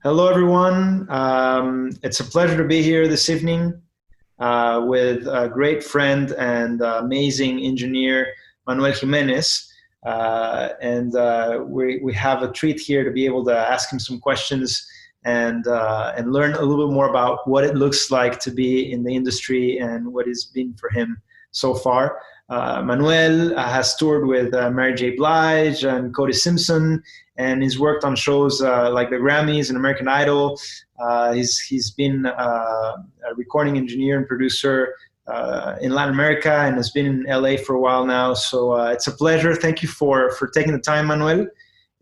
Hello, everyone. It's a pleasure to be here this evening with a great friend and amazing engineer, Manuel Jimenez. We have a treat here to be able to ask him some questions and learn a little bit more about what it looks like to be in the industry and what it's been for him so far. Manuel has toured with Mary J. Blige and Cody Simpson, and he's worked on shows like the Grammys and American Idol. He's been a recording engineer and producer in Latin America and has been in LA for a while now. So it's a pleasure. Thank you for taking the time, Manuel.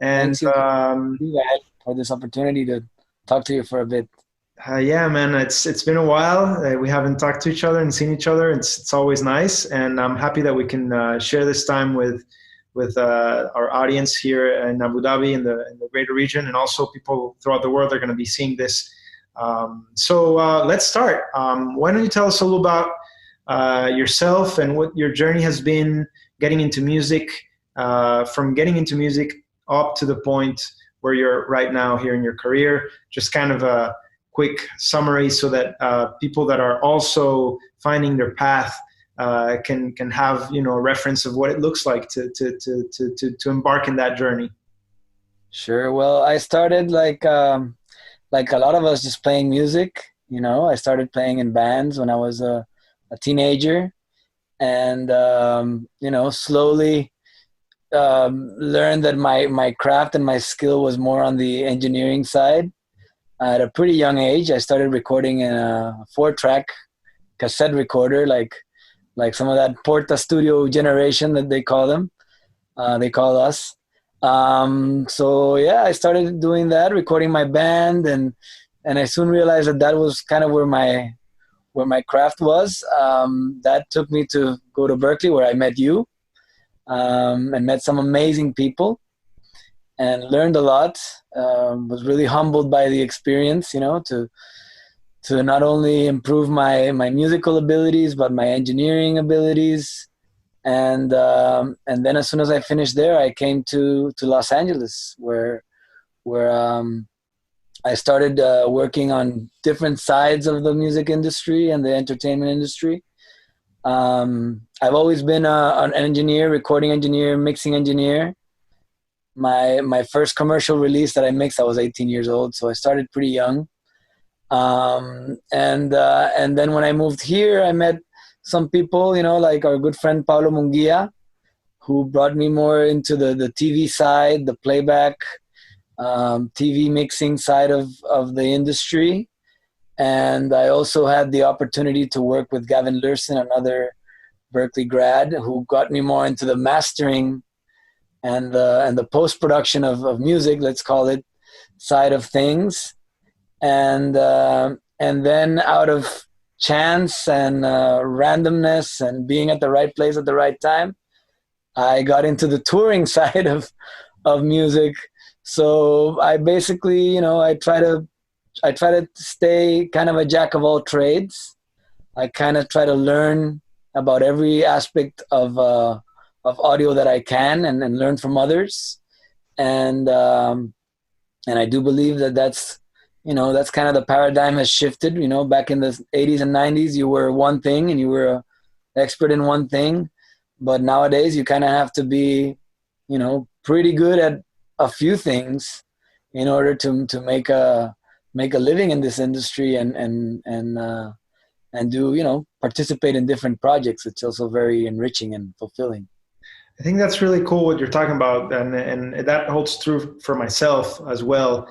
And Thank you for this opportunity to talk to you for a bit. Yeah, man, it's been a while. We haven't talked to each other and seen each other. It's always nice, and I'm happy that we can share this time with our audience here in Abu Dhabi in the greater region, and also people throughout the world are going to be seeing this. So let's start. Why don't you tell us a little about yourself and what your journey has been getting into music, from getting into music up to the point where you're right now here in your career. Just kind of a quick summary so that people that are also finding their path can have a reference of what it looks like to embark in that journey. Sure. Well, I started like a lot of us, just playing music. I started playing in bands when I was a teenager, and slowly learned that my craft and my skill was more on the engineering side. At a pretty young age, I started recording in a 4-track cassette recorder, like some of that Porta Studio generation that they call them. They call us. So yeah, I started doing that, recording my band, and I soon realized that was kind of where my craft was. That took me to go to Berklee, where I met you, and met some amazing people, and learned a lot. Was really humbled by the experience, to not only improve my musical abilities, but my engineering abilities. And then as soon as I finished there, I came to Los Angeles, where I started working on different sides of the music industry and the entertainment industry. I've always been an engineer, recording engineer, mixing engineer. My first commercial release that I mixed, I was 18 years old, so I started pretty young. And then when I moved here, I met some people, like our good friend Paulo Munguia, who brought me more into the TV side, the playback, TV mixing side of the industry. And I also had the opportunity to work with Gavin Lurson, another Berklee grad, who got me more into the mastering and the post-production of music, let's call it, side of things. And then out of chance and randomness and being at the right place at the right time, I got into the touring side of music. So I basically, I try to stay kind of a jack of all trades. I kind of try to learn about every aspect of audio that I can, and learn from others. And I do believe that's kind of the paradigm has shifted. Back in the 80s and 90s, you were one thing and you were an expert in one thing. But nowadays you kind of have to be, pretty good at a few things in order to make a living in this industry and do, participate in different projects. It's also very enriching and fulfilling. I think that's really cool what you're talking about, and that holds true for myself as well.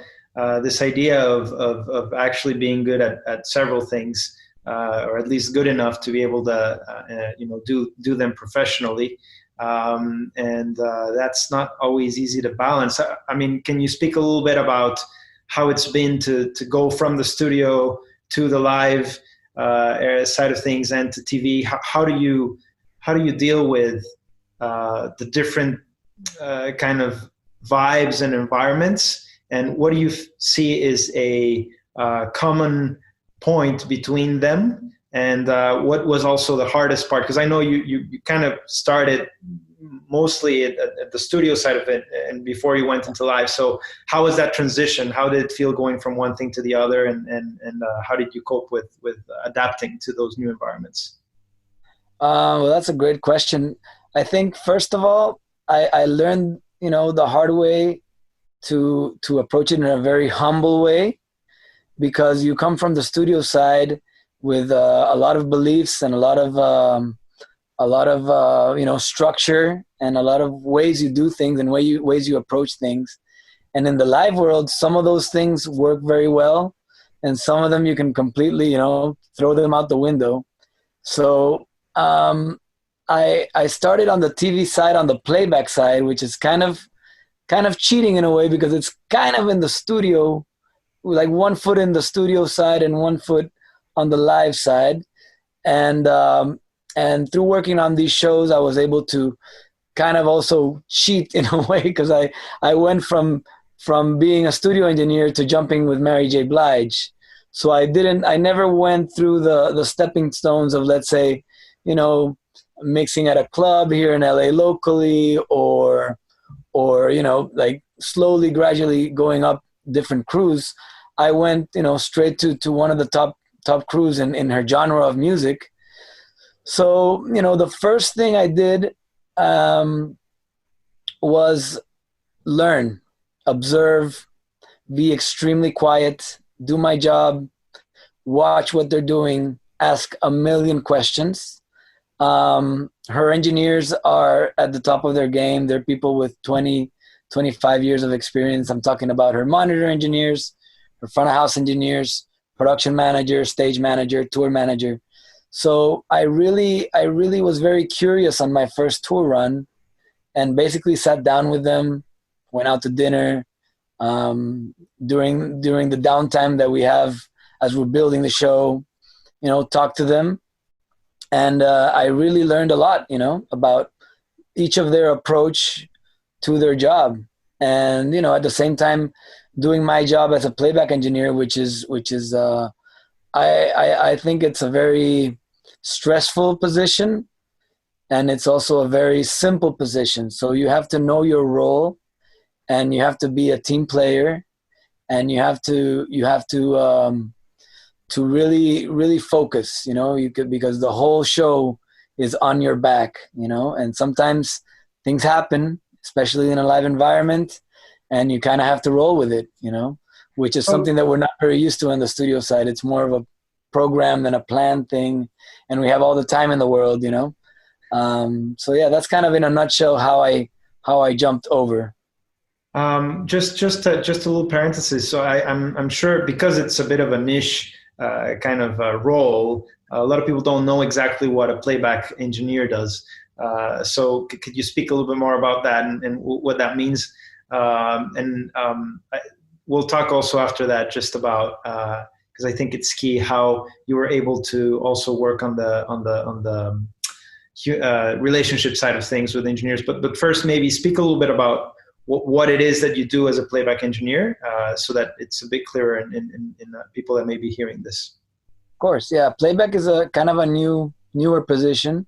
This idea of actually being good at several things, or at least good enough to be able to do them professionally, and that's not always easy to balance. I mean, can you speak a little bit about how it's been to go from the studio to the live side of things and to TV? How do you deal with the different kind of vibes and environments, and what do you see is a common point between them, and what was also the hardest part? Because I know you kind of started mostly at the studio side of it, and before you went into live. So how was that transition? How did it feel going from one thing to the other, and how did you cope with adapting to those new environments? Well, that's a great question. I think first of all, I learned, the hard way to approach it in a very humble way, because you come from the studio side with a lot of beliefs and a lot of structure and a lot of ways you do things and ways you approach things. And in the live world, some of those things work very well, and some of them you can completely, throw them out the window. So I started on the TV side, on the playback side, which is kind of cheating in a way, because it's kind of in the studio, like one foot in the studio side and one foot on the live side. And through working on these shows, I was able to kind of also cheat in a way, because I went from being a studio engineer to jumping with Mary J. Blige. So I never went through the stepping stones of, let's say, mixing at a club here in LA locally, or like slowly, gradually going up different crews. I went, straight to one of the top crews in her genre of music. So, the first thing I did was learn, observe, be extremely quiet, do my job, watch what they're doing, ask a million questions. Her engineers are at the top of their game. They're people with 20, 25 years of experience. I'm talking about her monitor engineers, her front of house engineers, production manager, stage manager, tour manager. So I really was very curious on my first tour run, and basically sat down with them, went out to dinner, during the downtime that we have as we're building the show, talk to them. And I really learned a lot, about each of their approach to their job. And, at the same time, doing my job as a playback engineer, which is I think it's a very stressful position, and it's also a very simple position. So you have to know your role, and you have to be a team player, and you have to really, really focus, because the whole show is on your back, and sometimes things happen, especially in a live environment, and you kind of have to roll with it, which is something that we're not very used to on the studio side. It's more of a program than a planned thing, and we have all the time in the world, So yeah, that's kind of in a nutshell how I jumped over. Just a little parenthesis. So I'm sure, because it's a bit of a niche kind of role, a lot of people don't know exactly what a playback engineer does. So could you speak a little bit more about that and what that means? We'll talk also after that just about, because I think it's key how you were able to also work on the relationship side of things with engineers. But first, maybe speak a little bit about what it is that you do as a playback engineer, so that it's a bit clearer in people that may be hearing this. Of course, yeah. Playback is a kind of a newer position.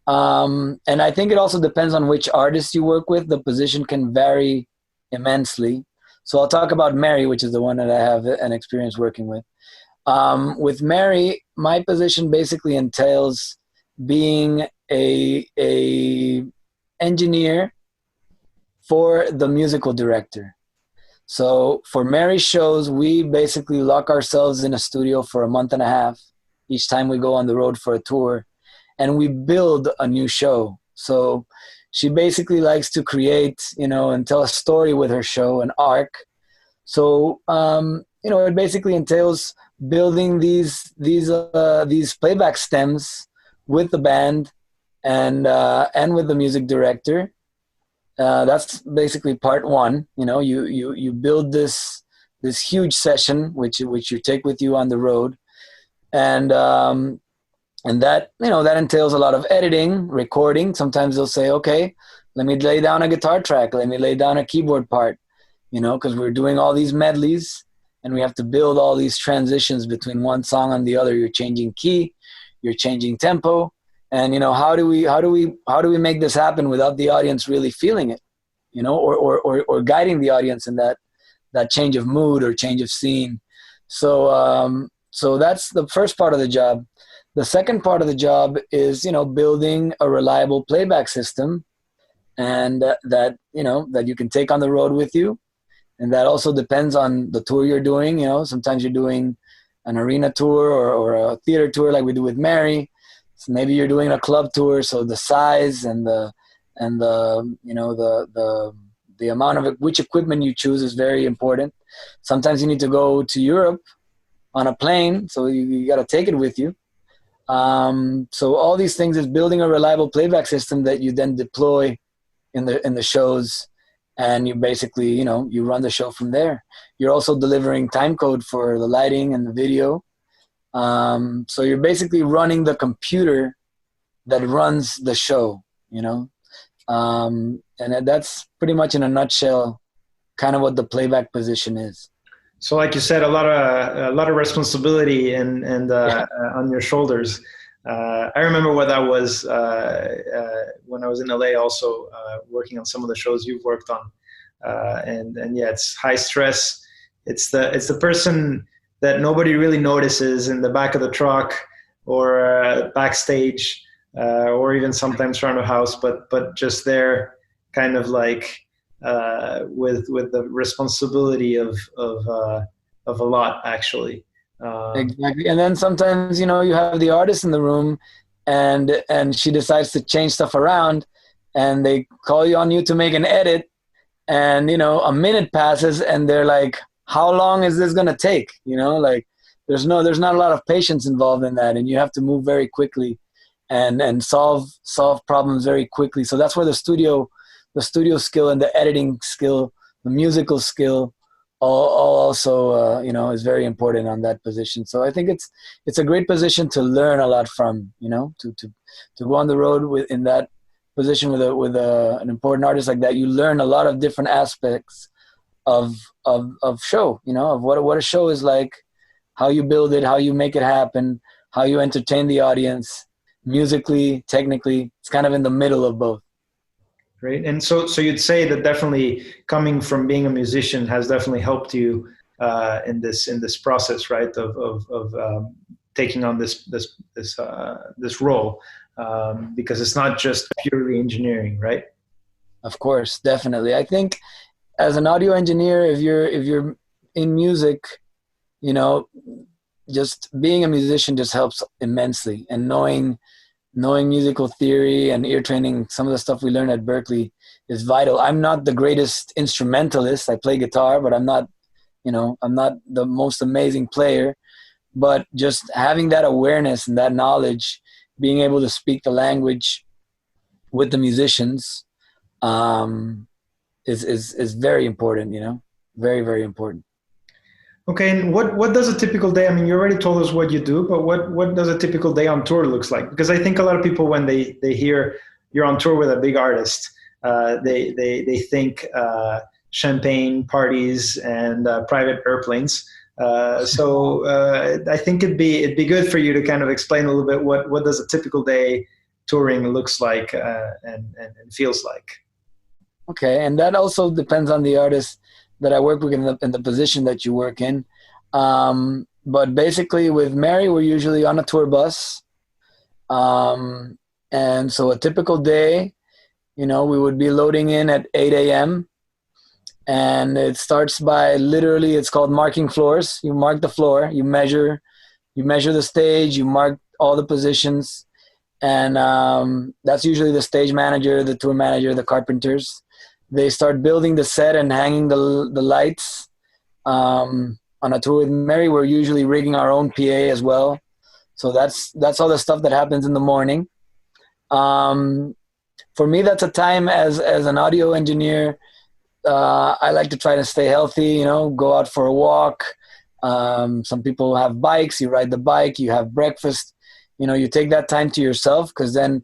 And I think it also depends on which artist you work with. The position can vary immensely. So I'll talk about Mary, which is the one that I have an experience working with. With Mary, my position basically entails being a engineer for the musical director. So for Mary's shows, we basically lock ourselves in a studio for a month and a half each time we go on the road for a tour, and we build a new show. So she basically likes to create, and tell a story with her show, an arc. So, it basically entails building these playback stems with the band and with the music director. That's basically part one. You build this huge session which you take with you on the road, and that that entails a lot of editing, recording. Sometimes they'll say, okay, let me lay down a guitar track, let me lay down a keyboard part, because we're doing all these medleys and we have to build all these transitions between one song and the other. You're changing key, you're changing tempo, And, you know, how do we make this happen without the audience really feeling it, you know, or guiding the audience in that change of mood or change of scene. So that's the first part of the job. The second part of the job is, you know, building a reliable playback system, and that, you know, that you can take on the road with you. And that also depends on the tour you're doing. You know, sometimes you're doing an arena tour or a theater tour like we do with Mary. So maybe you're doing a club tour. So the size and the you know, the amount of which equipment you choose is very important. Sometimes you need to go to Europe on a plane, so you got to take it with you. So all these things is building a reliable playback system that you then deploy in the shows, and you basically, you know, you run the show from there. You're also delivering time code for the lighting and the video. So you're basically running the computer that runs the show, you know. And that's pretty much in a nutshell kind of what the playback position is. So like you said, a lot of responsibility and on your shoulders. I remember what that was when I was in LA, also working on some of the shows you've worked on, and yeah, it's high stress. It's the person that nobody really notices in the back of the truck or backstage, or even sometimes front of house, but just there, kind of like with the responsibility of a lot, actually. Exactly. And then sometimes, you know, you have the artist in the room and she decides to change stuff around, and they call on you to make an edit, and, you know, a minute passes and they're like, how long is this going to take? You know, like there's not a lot of patience involved in that, and you have to move very quickly and solve problems very quickly. So that's where the studio skill and the editing skill, the musical skill, all also, you know, is very important on that position. So I think it's a great position to learn a lot from, you know, to go on the road in that position with an important artist like that. You learn a lot of different aspects of show, you know, of what a show is like, how you build it, how you make it happen, how you entertain the audience, musically, technically. It's kind of in the middle of both. Great. And so you'd say that definitely coming from being a musician has definitely helped you in this process, right? Of taking on this role, because it's not just purely engineering, right? Of course, definitely. I think as an audio engineer, if you're in music, you know, just being a musician just helps immensely, and knowing musical theory and ear training, some of the stuff we learn at Berklee is vital. I'm not the greatest instrumentalist. I play guitar, but I'm not the most amazing player. But just having that awareness and that knowledge, being able to speak the language with the musicians, is very important, you know, very, very important. Okay, and what does a typical day? I mean, you already told us what you do, but what does a typical day on tour looks like? Because I think a lot of people, when they hear you're on tour with a big artist, they think champagne parties and private airplanes. So I think it'd be good for you to kind of explain a little bit what does a typical day touring looks like and feels like. Okay, and that also depends on the artist that I work with in the position that you work in. But basically with Mary, we're usually on a tour bus. And so a typical day, you know, we would be loading in at 8 a.m. And it starts by literally, it's called marking floors. You mark the floor, you measure the stage, you mark all the positions. And that's usually the stage manager, the tour manager, the carpenters. They start building the set and hanging the lights. On a tour with Mary, we're usually rigging our own PA as well. So that's all the stuff that happens in the morning. For me, that's a time as an audio engineer. I like to try to stay healthy, you know, go out for a walk. Some people have bikes, you ride the bike, you have breakfast. You know, you take that time to yourself, because then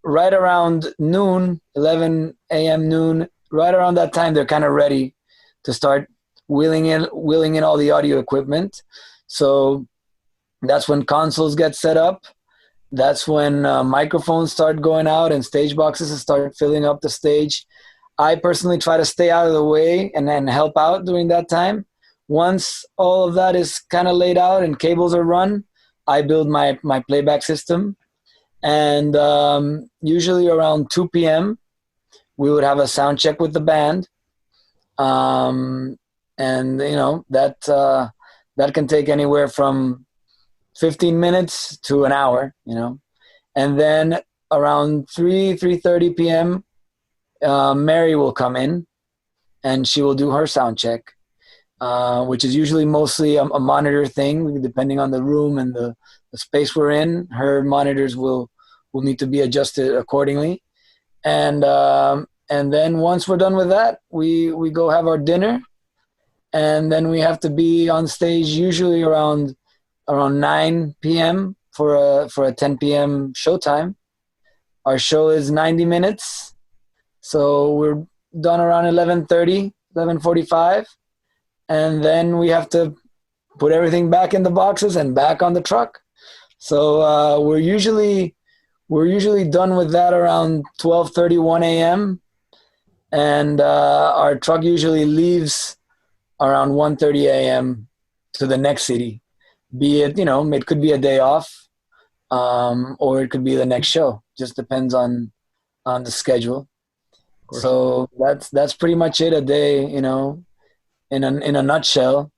right around noon, 11 a.m. noon, right around that time, they're kind of ready to start wheeling in all the audio equipment. So that's when consoles get set up. That's when microphones start going out and stage boxes start filling up the stage. I personally try to stay out of the way and then help out during that time. Once all of that is kind of laid out and cables are run, I build my playback system. And usually around 2 p.m., we would have a sound check with the band. And, that can take anywhere from 15 minutes to an hour, And then around 3:30 p.m., Mary will come in and she will do her sound check, which is usually mostly a monitor thing, depending on the room and the space we're in. Her monitors will need to be adjusted accordingly. And then once we're done with that, we go have our dinner, and then we have to be on stage usually around 9 p.m. for a 10 p.m. showtime. Our show is 90 minutes. So we're done around 11:30, 11:45. And then we have to put everything back in the boxes and back on the truck. So we're usually done with that around 12:30, 1 a.m. And our truck usually leaves around 1:30 a.m. to the next city. Be it, it could be a day off, or it could be the next show. Just depends on the schedule. So that's pretty much it, a day, in a nutshell.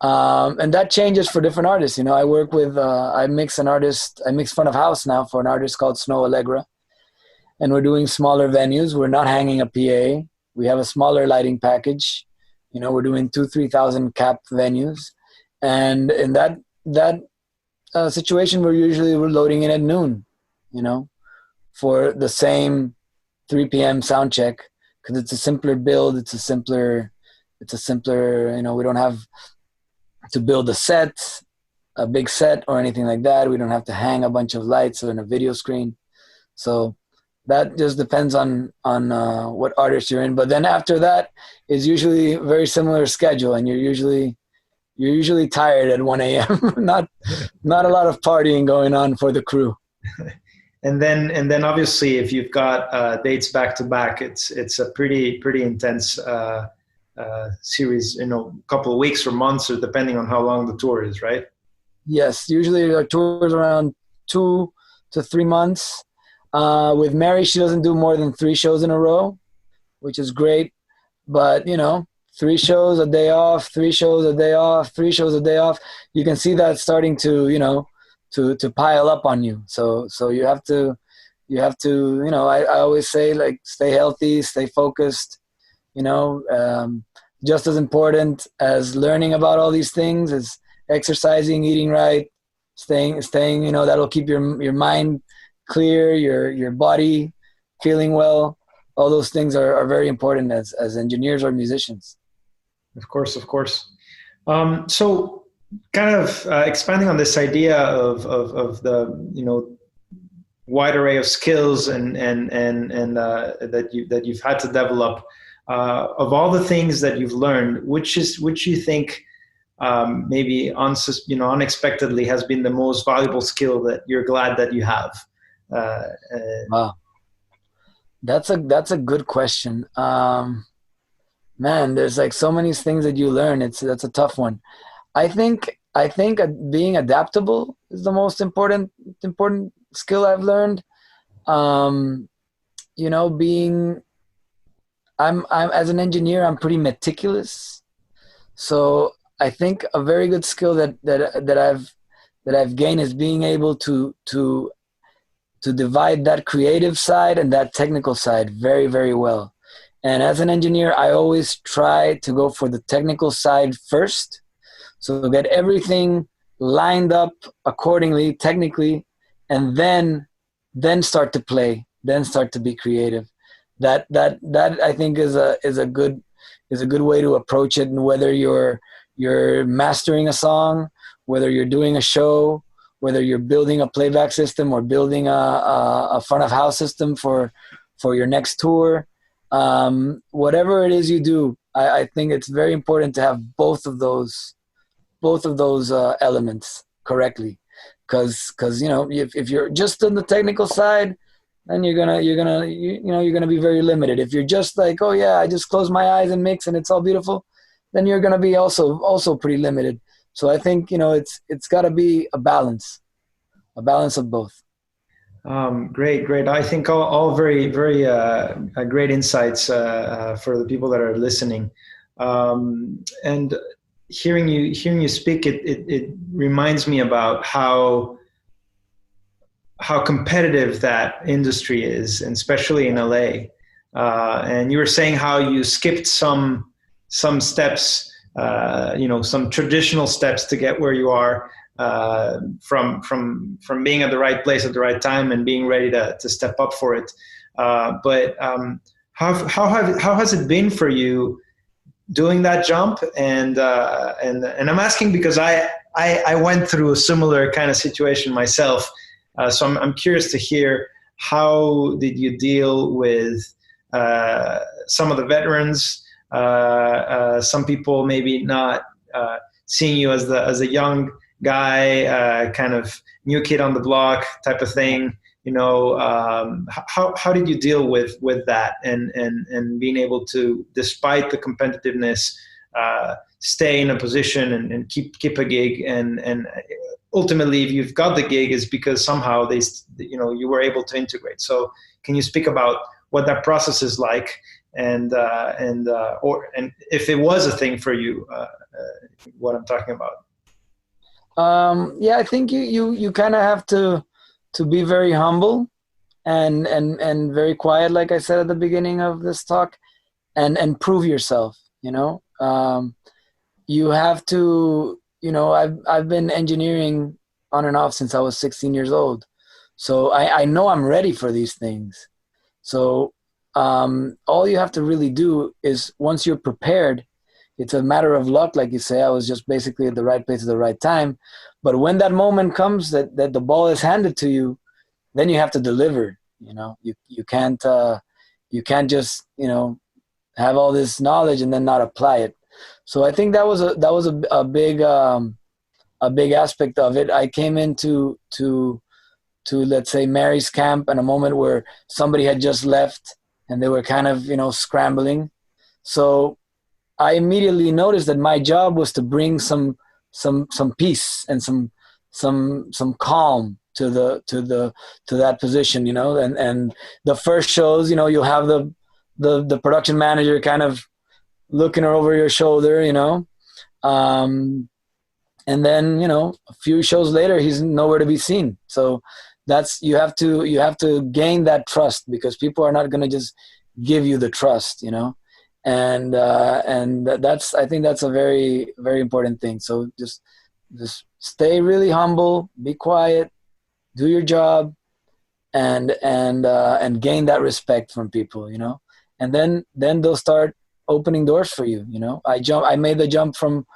And that changes for different artists. I work with, I mix front of house now for an artist called Snow Allegra. And we're doing smaller venues. We're not hanging a PA. We have a smaller lighting package. We're doing 2,000-3,000 cap venues. And in that situation, we're loading in at noon, for the same 3 p.m. sound check, because it's a simpler build. It's a simpler, we don't have to build a big set or anything like that. We don't have to hang a bunch of lights or in a video screen. So that just depends on what artist you're in. But then after that is usually a very similar schedule, and you're usually tired at 1 a.m. not a lot of partying going on for the crew. And then obviously if you've got dates back to back, it's a pretty intense series, couple of weeks or months, or depending on how long the tour is, right? Yes, usually our tour is around 2 to 3 months. With Mary, she doesn't do more than 3 shows in a row, which is great. But 3 shows a day off, 3 shows a day off, 3 shows a day off. You can see that starting to to pile up on you. So you have to I always say, like, stay healthy, stay focused. Just as important as learning about all these things is exercising, eating right, staying, that'll keep your mind clear, your body feeling well. All those things are very important as engineers or musicians. Of course. So kind of expanding on this idea of the wide array of skills and that you've had to develop, of all the things that you've learned, which you think maybe unexpectedly has been the most valuable skill that you're glad that you have? Wow, that's a good question. Man, there's like so many things that you learn. That's a tough one. I think being adaptable is the most important skill I've learned. I'm as an engineer, I'm pretty meticulous. So I think a very good skill that I've gained is being able to divide that creative side and that technical side very, very well. And as an engineer, I always try to go for the technical side first. So get everything lined up accordingly, technically, and then start to play, then start to be creative. That I think is a good way to approach it. And whether you're mastering a song, whether you're doing a show, whether you're building a playback system or building a front of house system for your next tour, whatever it is you do, I think it's very important to have both of those elements correctly. because you know, if you're just on the technical side, then you're gonna be very limited. If you're just like, oh yeah, I just close my eyes and mix and it's all beautiful, then you're gonna be also pretty limited. So I think, you know, it's got to be a balance of both. Great. I think all very great insights for the people that are listening. And hearing you speak, it reminds me about how competitive that industry is, and especially in LA. And you were saying how you skipped some steps, some traditional steps to get where you are, from being at the right place at the right time and being ready to step up for it. But how has it been for you doing that jump? And I'm asking because I went through a similar kind of situation myself. So I'm curious to hear, how did you deal with some of the veterans? Some people maybe not seeing you as a young guy, kind of new kid on the block type of thing. You know, how did you deal with that and being able to, despite the competitiveness, stay in a position and keep a gig, and ultimately, if you've got the gig, is because somehow you were able to integrate. So can you speak about what that process is like, and if it was a thing for you, what I'm talking about? Yeah, I think you kind of have to be very humble and very quiet, like I said at the beginning of this talk, and prove yourself. You know, you have to. You know, I've been engineering on and off since I was 16 years old, so I know I'm ready for these things. So all you have to really do is, once you're prepared, it's a matter of luck, like you say. I was just basically at the right place at the right time. But when that moment comes that the ball is handed to you, then you have to deliver. You know, you can't just, you know, have all this knowledge and then not apply it. So I think that was a big aspect of it. I came into let's say Mary's camp in a moment where somebody had just left and they were kind of, you know, scrambling. So I immediately noticed that my job was to bring some peace and some calm to that position, you know. And the first shows, you know, you'll have the production manager kind of looking over your shoulder, you know. And then, you know, a few shows later, he's nowhere to be seen. So you have to gain that trust, because people are not going to just give you the trust, you know. And I think that's a very, very important thing. So just stay really humble, be quiet, do your job, and gain that respect from people, you know. And then they'll start opening doors for you, you know. I made the jump from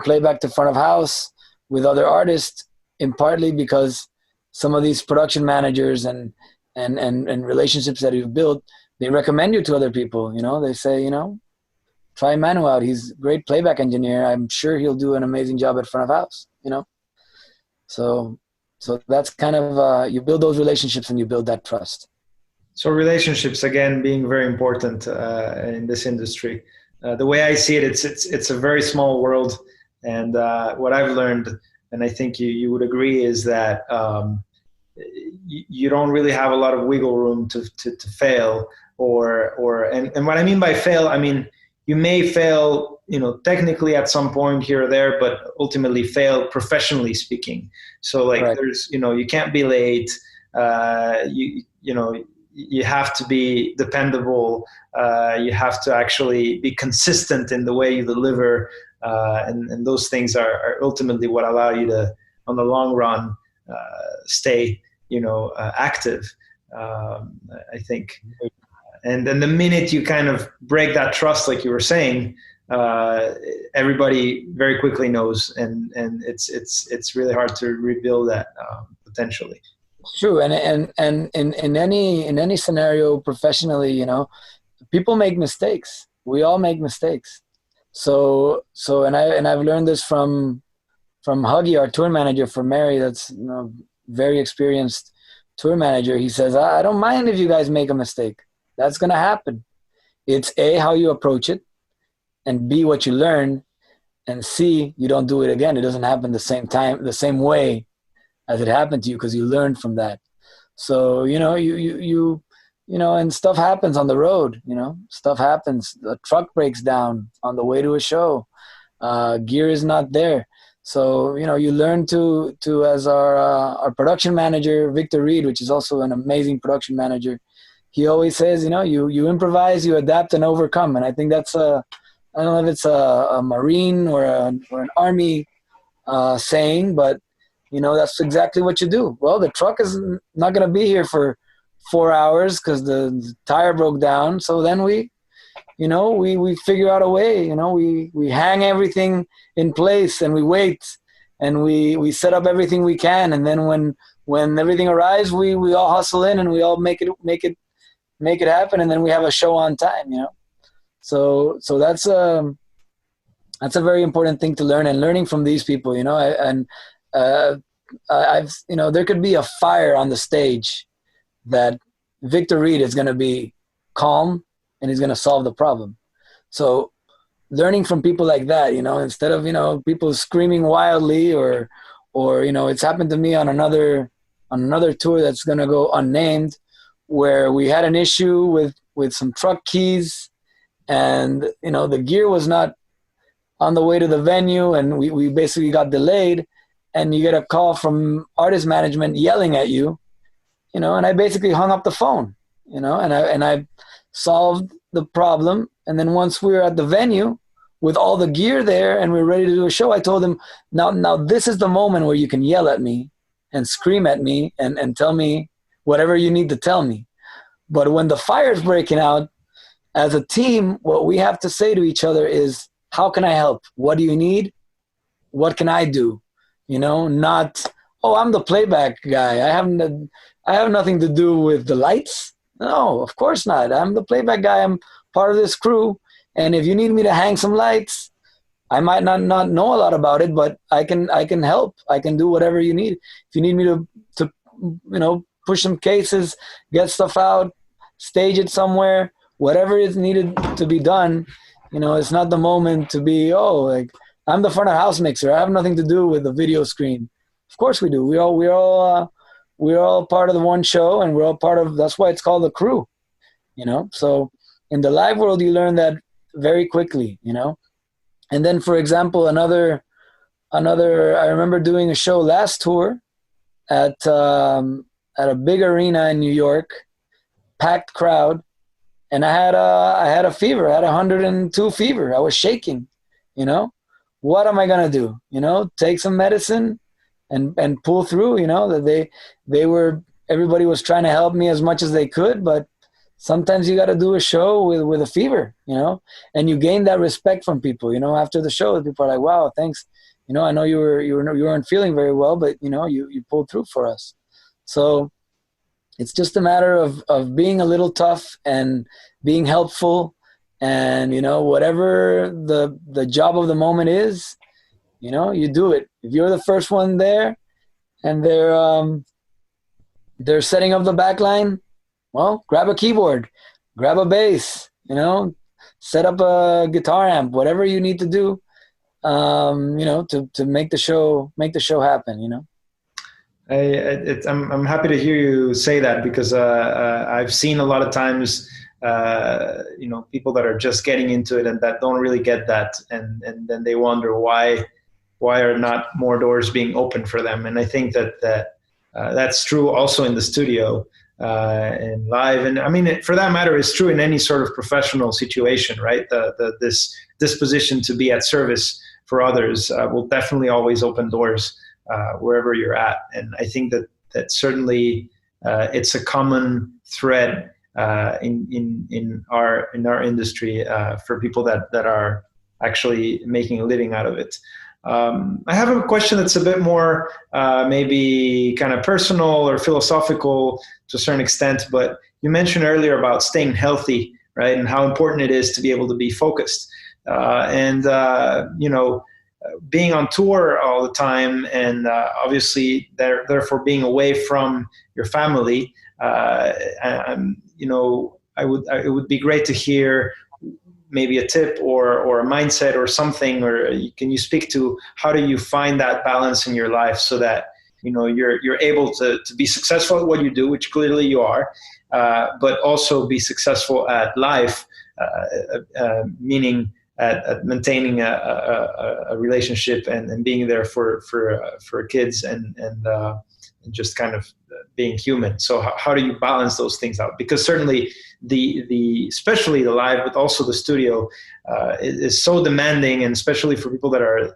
playback to front of house with other artists, in partly because some of these production managers and relationships that you've built, they recommend you to other people, you know. They say, you know, try Manuel out. He's a great playback engineer. I'm sure he'll do an amazing job at front of house, you know. So that's kind of, you build those relationships and you build that trust. So relationships, again, being very important in this industry. The way I see it, it's a very small world. And what I've learned, and I think you would agree, is that you don't really have a lot of wiggle room to fail, and what I mean by fail, I mean, you may fail, you know, technically at some point here or there, but ultimately fail professionally speaking. So like, right. There's, you know, you can't be late. You know, you have to be dependable. You have to actually be consistent in the way you deliver. And those things are ultimately what allow you to, on the long run, stay, you know, active. I think. And then the minute you kind of break that trust, like you were saying, everybody very quickly knows, and it's really hard to rebuild that potentially. True, and in any scenario professionally, you know, people make mistakes. We all make mistakes. So I've learned this from Huggy, our tour manager for Mary, that's very experienced tour manager. He says, I don't mind if you guys make a mistake. That's going to happen. It's A, how you approach it, and B, what you learn, and C, you don't do it again. It doesn't happen the same time, the same way as it happened to you, because you learned from that. So, and stuff happens on the road, stuff happens. The truck breaks down on the way to a show. Gear is not there. So, you learn to as our production manager, Victor Reed, which is also an amazing production manager, he always says, you improvise, you adapt and overcome. And I think that's I don't know if it's a Marine or an Army saying, but, that's exactly what you do. Well, the truck is not going to be here for 4 hours because the tire broke down. So then we figure out a way, we hang everything in place and we wait and we set up everything we can. And then when everything arrives, we all hustle in and we all make it happen. And then we have a show on time, So that's a very important thing to learn, and learning from these people, there could be a fire on the stage that Victor Reed is going to be calm and he's going to solve the problem. So learning from people like that, instead of, people screaming wildly or, it's happened to me on another tour that's going to go unnamed, where we had an issue with some truck keys and, the gear was not on the way to the venue and we basically got delayed, and you get a call from artist management yelling at you, and I basically hung up the phone, and I solved the problem. And then once we were at the venue with all the gear there and we were ready to do a show, I told him, now this is the moment where you can yell at me and scream at me and tell me whatever you need to tell me. But when the fire's breaking out, as a team, what we have to say to each other is, how can I help? What do you need? What can I do? Not, I'm the playback guy. I have nothing to do with the lights. No, of course not. I'm the playback guy. I'm part of this crew. And if you need me to hang some lights, I might not know a lot about it, but I can help. I can do whatever you need. If you need me to push some cases, get stuff out, stage it somewhere, whatever is needed to be done, it's not the moment to be, I'm the front of house mixer. I have nothing to do with the video screen. Of course we do. We're all part of the one show, and we're all part of. That's why it's called the crew. So in the live world, you learn that very quickly. And then, for example, another. I remember doing a show last tour at a big arena in New York, packed crowd, and I had a fever. I had 102 fever. I was shaking. What am I gonna do? Take some medicine and pull through. That everybody was trying to help me as much as they could, but sometimes you got to do a show with a fever. And you gain that respect from people. After the show, people are like, "Wow, thanks. I know you weren't feeling very well, but you pulled through for us." So it's just a matter of being a little tough and being helpful. And, whatever the job of the moment is, you do it. If you're the first one there and they're setting up the back line, well, grab a keyboard, grab a bass, set up a guitar amp, whatever you need to do, to make the show happen, I'm happy to hear you say that, because I've seen a lot of times people that are just getting into it and that don't really get that, and then they wonder why are not more doors being opened for them. And I think that's true also in the studio and live, and I mean, for that matter, it's true in any sort of professional situation, right? This disposition to be at service for others will definitely always open doors wherever you're at. And I think that certainly it's a common thread in our industry for people that are actually making a living out of it. I have a question that's a bit more maybe kind of personal or philosophical to a certain extent, but you mentioned earlier about staying healthy, right? And how important it is to be able to be focused. being on tour all the time, and obviously therefore being away from your family, it would be great to hear maybe a tip or a mindset or something, or can you speak to how do you find that balance in your life so that you're able to be successful at what you do, which clearly you are, but also be successful at life, meaning at maintaining a relationship and being there for kids and just kind of being human. So how do you balance those things out? Because certainly the especially the live, but also the studio is so demanding, and especially for people that are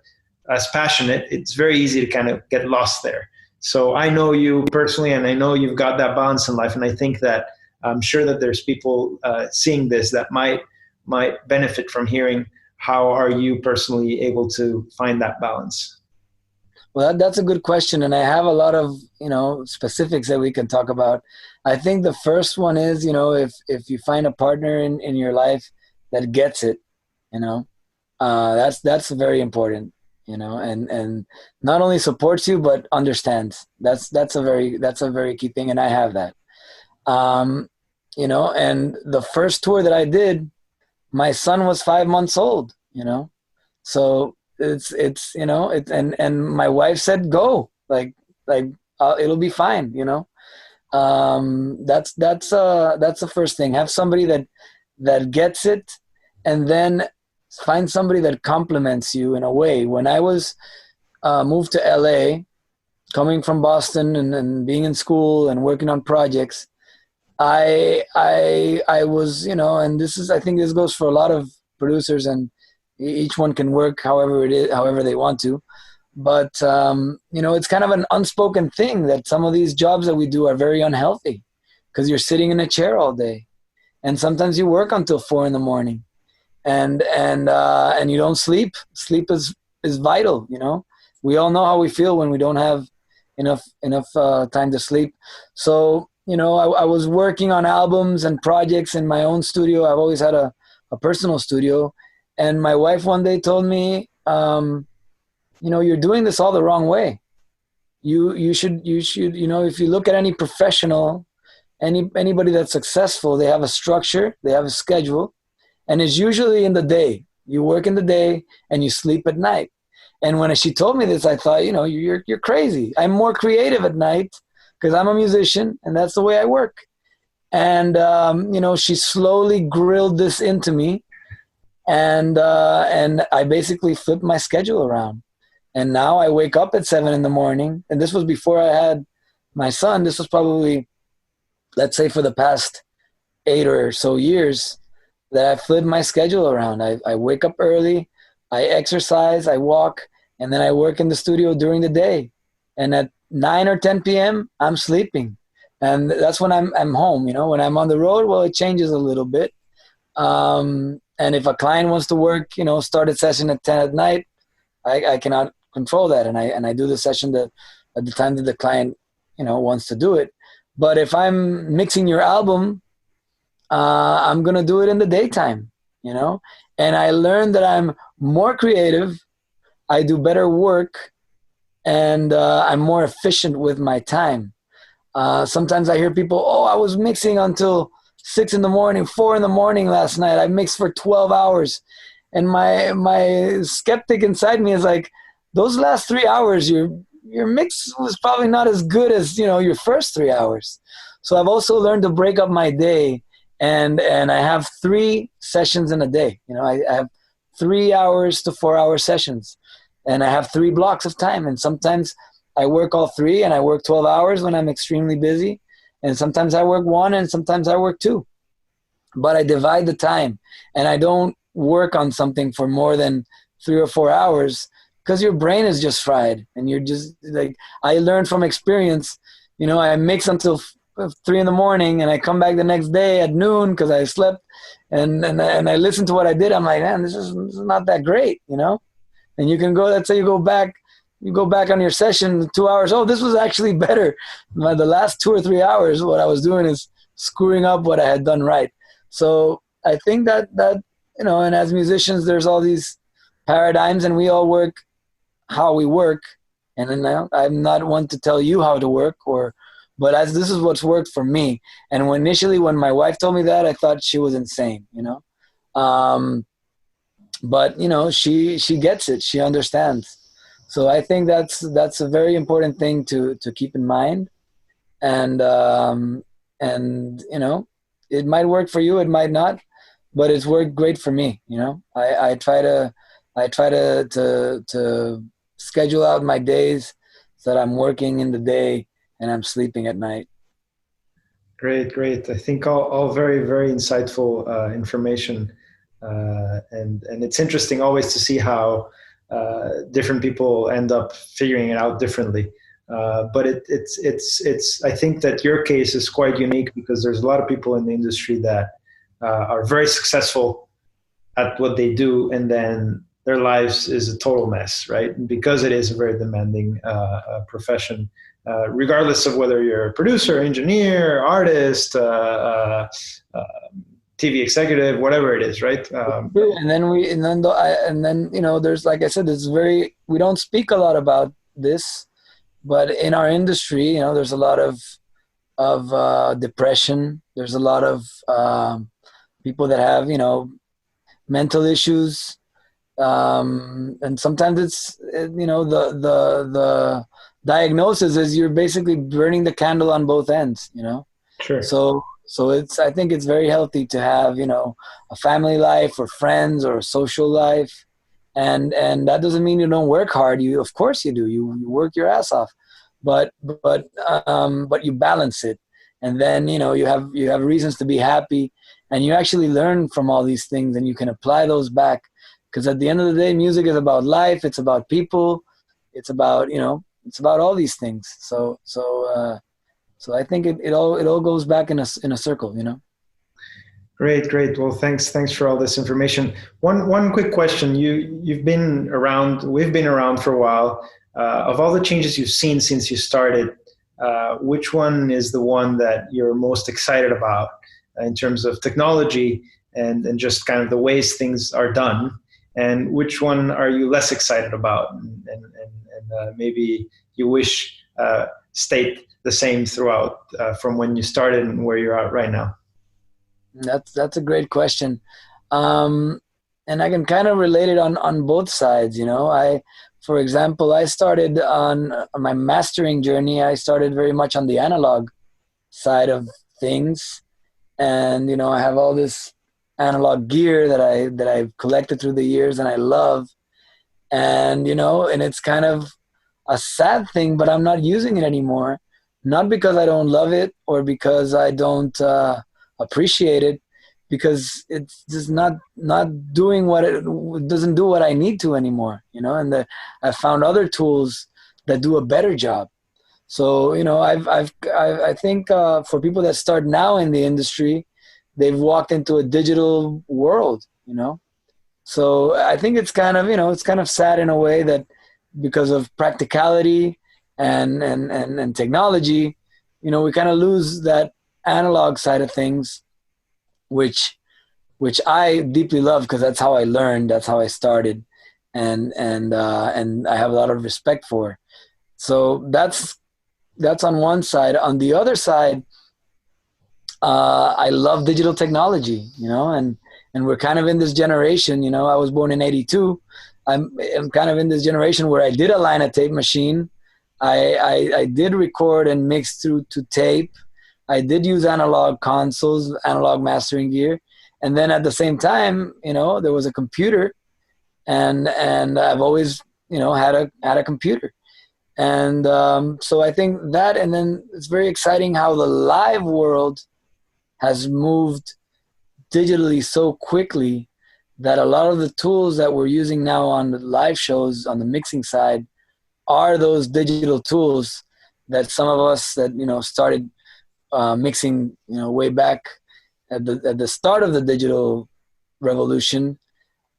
as passionate, it's very easy to kind of get lost there. So I know you personally, and I know you've got that balance in life, and I think that I'm sure that there's people seeing this that might benefit from hearing how are you personally able to find that balance. Well, that's a good question, and I have a lot of specifics that we can talk about. I think the first one is if you find a partner in your life that gets it, that's very important, and not only supports you but understands. That's a very key thing, and I have that. And the first tour that I did, my son was 5 months old, so it's and my wife said, go, like it'll be fine. That's the first thing. Have somebody that gets it, and then find somebody that complements you in a way. When I was moved to LA, coming from Boston and being in school and working on projects, I was, and I think this goes for a lot of producers, and each one can work however they want to. But, it's kind of an unspoken thing that some of these jobs that we do are very unhealthy because you're sitting in a chair all day. And sometimes you work until 4 a.m. and you don't sleep. Sleep is vital. We all know how we feel when we don't have enough time to sleep. So, I was working on albums and projects in my own studio. I've always had a personal studio. And my wife one day told me, you're doing this all the wrong way. You should, if you look at any professional, anybody that's successful, they have a structure, they have a schedule, and it's usually in the day. You work in the day and you sleep at night. And when she told me this, I thought, you're crazy. I'm more creative at night because I'm a musician and that's the way I work. And, she slowly grilled this into me. And I basically flipped my schedule around. And now I wake up at 7 a.m. And this was before I had my son. This was probably, let's say, for the past 8 or so years that I flipped my schedule around. I wake up early, I exercise, I walk, and then I work in the studio during the day. And at 9 or 10 p.m., I'm sleeping. And that's when I'm home. When I'm on the road, well, it changes a little bit. And if a client wants to work, start a session at 10 at night, I cannot control that. And I do the session at the time that the client, wants to do it. But if I'm mixing your album, I'm going to do it in the daytime, and I learned that I'm more creative. I do better work, and I'm more efficient with my time. Sometimes I hear people, I was mixing until 6 a.m, 4 a.m. last night. I mixed for 12 hours. And my skeptic inside me is like, those last 3 hours, your mix was probably not as good as, your first 3 hours. So I've also learned to break up my day, and I have 3 sessions in a day. I have 3 hours to 4 hour sessions, and I have 3 blocks of time. And sometimes I work all 3 and I work 12 hours when I'm extremely busy. And sometimes I work 1 and sometimes I work 2. But I divide the time, and I don't work on something for more than 3 or 4 hours because your brain is just fried. And you're just like, I learned from experience, I mix until 3 a.m. and I come back the next day at noon because I slept and I listen to what I did. I'm like, man, this is not that great, And you can go, let's say you go back on your session 2 hours. Oh, this was actually better. The last 2 or 3 hours, what I was doing is screwing up what I had done right. So I think that and as musicians, there's all these paradigms, and we all work how we work, and then I'm not one to tell you how to work, but as this is what's worked for me. And initially when my wife told me that, I thought she was insane, you know. But you know, she gets it, she understands. So I think that's a very important thing to keep in mind. And you know, it might work for you, it might not, but it's worked great for me. You know, I try to schedule out my days so that I'm working in the day and I'm sleeping at night. Great. I think all very, very insightful information. And it's interesting always to see how different people end up figuring it out differently. But it's I think that your case is quite unique because there's a lot of people in the industry that are very successful at what they do, and then their lives is a total mess, right? And because it is a very demanding profession, regardless of whether you're a producer, engineer, artist, TV executive, whatever it is, right? And then you know, there's, like I said, we don't speak a lot about this, but in our industry, you know, there's a lot of depression. There's a lot of people that have, you know, mental issues, and sometimes it's, you know, the diagnosis is you're basically burning the candle on both ends, you know. Sure. So I think it's very healthy to have, you know, a family life or friends or a social life. And that doesn't mean you don't work hard. Of course you do. You work your ass off, but you balance it. And then, you know, you have reasons to be happy, and you actually learn from all these things, and you can apply those back. Because at the end of the day, music is about life. It's about people. It's about, you know, it's about all these things. So I think it all goes back in a circle, you know. Great. Well, thanks for all this information. One quick question. You've been around. We've been around for a while. Of all the changes you've seen since you started, which one is the one that you're most excited about in terms of technology and just kind of the ways things are done? And which one are you less excited about, and maybe you wish stayed the same throughout from when you started and where you're at right now? That's a great question. And I can kind of relate it on both sides, you know. For example, I started on my mastering journey. I started very much on the analog side of things. And, you know, I have all this analog gear that I've collected through the years and I love. And, you know, and it's kind of a sad thing, but I'm not using it anymore. Not because I don't love it or because I don't appreciate it, because it's just not doing it doesn't do what I need to anymore, you know. And I found other tools that do a better job. So, you know, I think for people that start now in the industry, they've walked into a digital world, you know. So I think it's kind of, you know, it's kind of sad in a way that because of practicality and technology, you know, we kind of lose that analog side of things, which I deeply love because that's how I learned, that's how I started, and I have a lot of respect for. So that's on one side. On the other side, I love digital technology, you know, and we're kind of in this generation, you know. I was born in '82. I'm kind of in this generation where I did align a tape machine. I did record and mix through to tape. I did use analog consoles, analog mastering gear. And then at the same time, you know, there was a computer, and I've always, you know, had a computer. And so I think that, and then it's very exciting how the live world has moved digitally so quickly that a lot of the tools that we're using now on the live shows on the mixing side are those digital tools that some of us that, you know, started mixing, you know, way back at the start of the digital revolution,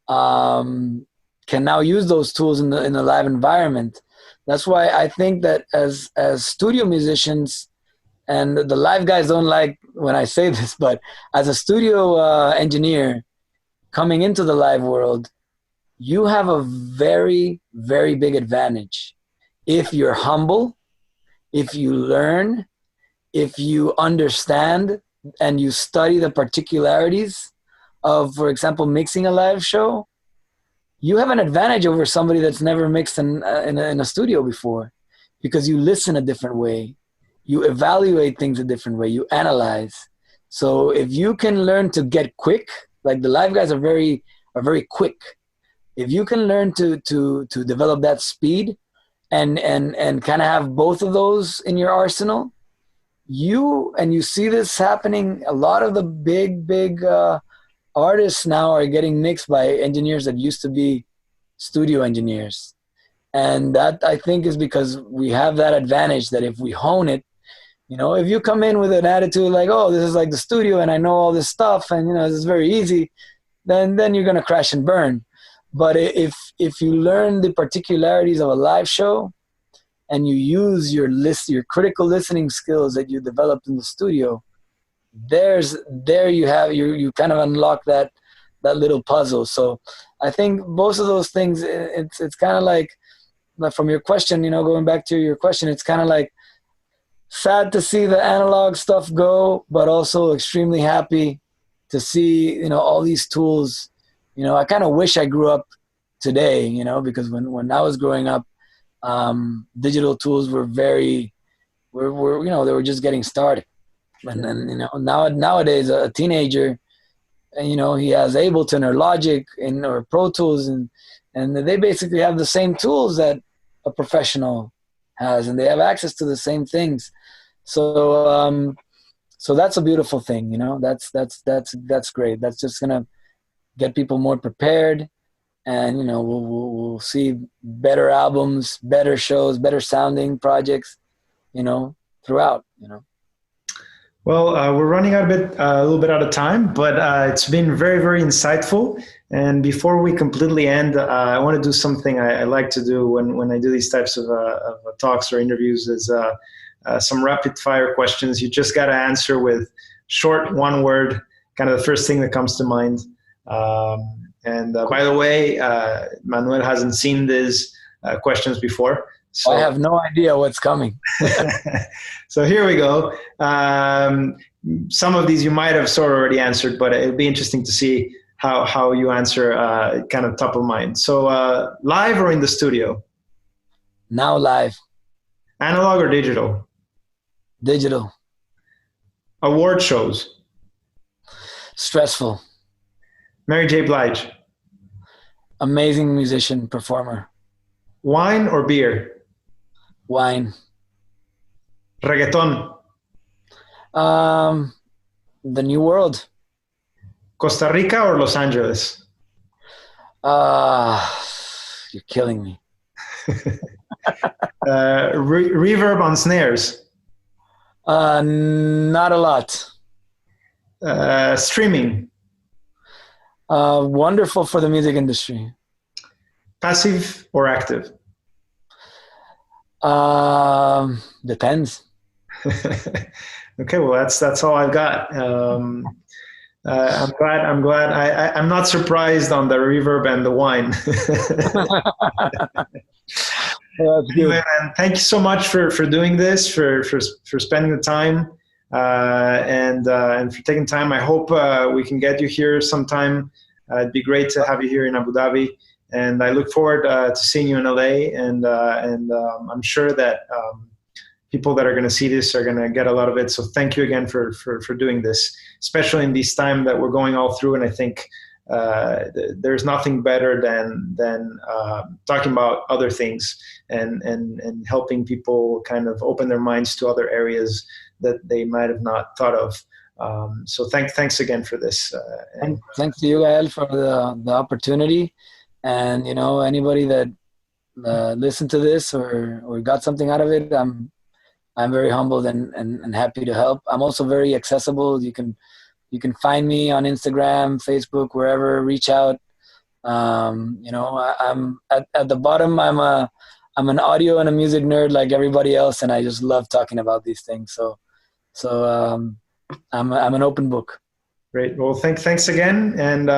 can now use those tools in the live environment. That's why I think that as studio musicians, and the live guys don't like when I say this, but as a studio engineer coming into the live world, you have a very, very big advantage if you're humble, if you learn, if you understand and you study the particularities of, for example, mixing a live show. You have an advantage over somebody that's never mixed in a studio before, because you listen a different way, you evaluate things a different way, you analyze. So if you can learn to get quick, like the live guys are very quick. If you can learn to develop that speed and kind of have both of those in your arsenal, you see this happening. A lot of the big artists now are getting mixed by engineers that used to be studio engineers. And that, I think, is because we have that advantage that if we hone it, you know, if you come in with an attitude like, oh, this is like the studio and I know all this stuff and, you know, this is very easy, then you're going to crash and burn. But if you learn the particularities of a live show and you use your critical listening skills that you developed in the studio, there you kind of unlock that little puzzle. So I think both of those things, it's kind of like from your question, you know, going back to your question, it's kind of like sad to see the analog stuff go, but also extremely happy to see, you know, all these tools. You know, I kind of wish I grew up today, you know, because when I was growing up, digital tools were you know, they were just getting started. And then, you know, nowadays a teenager, you know, he has Ableton or Logic or Pro Tools, and they basically have the same tools that a professional has, and they have access to the same things. So that's a beautiful thing, you know. That's great. That's just gonna get people more prepared, and you know, we'll see better albums, better shows, better sounding projects, you know, throughout, you know. Well, we're running a little bit out of time, but it's been very, very insightful. And before we completely end, I want to do something I like to do when I do these types of talks or interviews is some rapid fire questions. You just got to answer with short, one word, kind of the first thing that comes to mind. By the way, Manuel hasn't seen these questions before. So I have no idea what's coming. So here we go. Some of these you might have sort of already answered, but it'll be interesting to see how you answer kind of top of mind. So live or in the studio? Now live. Analog or digital? Digital. Award shows? Stressful. Mary J. Blige? Amazing musician, performer. Wine or beer? Wine. Reggaeton? The New World. Costa Rica or Los Angeles? You're killing me. Reverb on snares? Not a lot. Streaming? Wonderful for the music industry. Passive or active? Depends. Okay, well that's all I've got. I'm glad. I'm not surprised on the reverb and the wine. Anyway, man, thank you so much for doing this, for spending the time, and for taking time. I hope we can get you here sometime. It'd be great to have you here in Abu Dhabi. And I look forward to seeing you in LA, and I'm sure that people that are going to see this are going to get a lot of it. So thank you again for doing this, especially in this time that we're going all through. And I think there's nothing better than talking about other things and helping people kind of open their minds to other areas that they might have not thought of. So thanks again for this. And thanks to you, Gael, for the opportunity. And, you know, anybody that listened to this or got something out of it, I'm very humbled and happy to help. I'm also very accessible. You can find me on Instagram, Facebook, wherever. Reach out. You know, I'm at the bottom. I'm an audio and a music nerd like everybody else, and I just love talking about these things. So I'm an open book. Great. Well, thanks again. And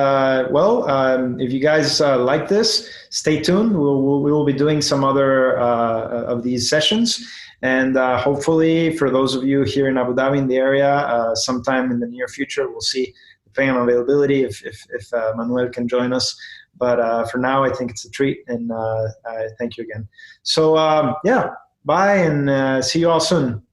if you guys like this, stay tuned. We will be doing some other of these sessions. And hopefully for those of you here in Abu Dhabi in the area, sometime in the near future, we'll see, depending on availability, if Manuel can join us. But for now, I think it's a treat. And I thank you again. So yeah, bye and see you all soon.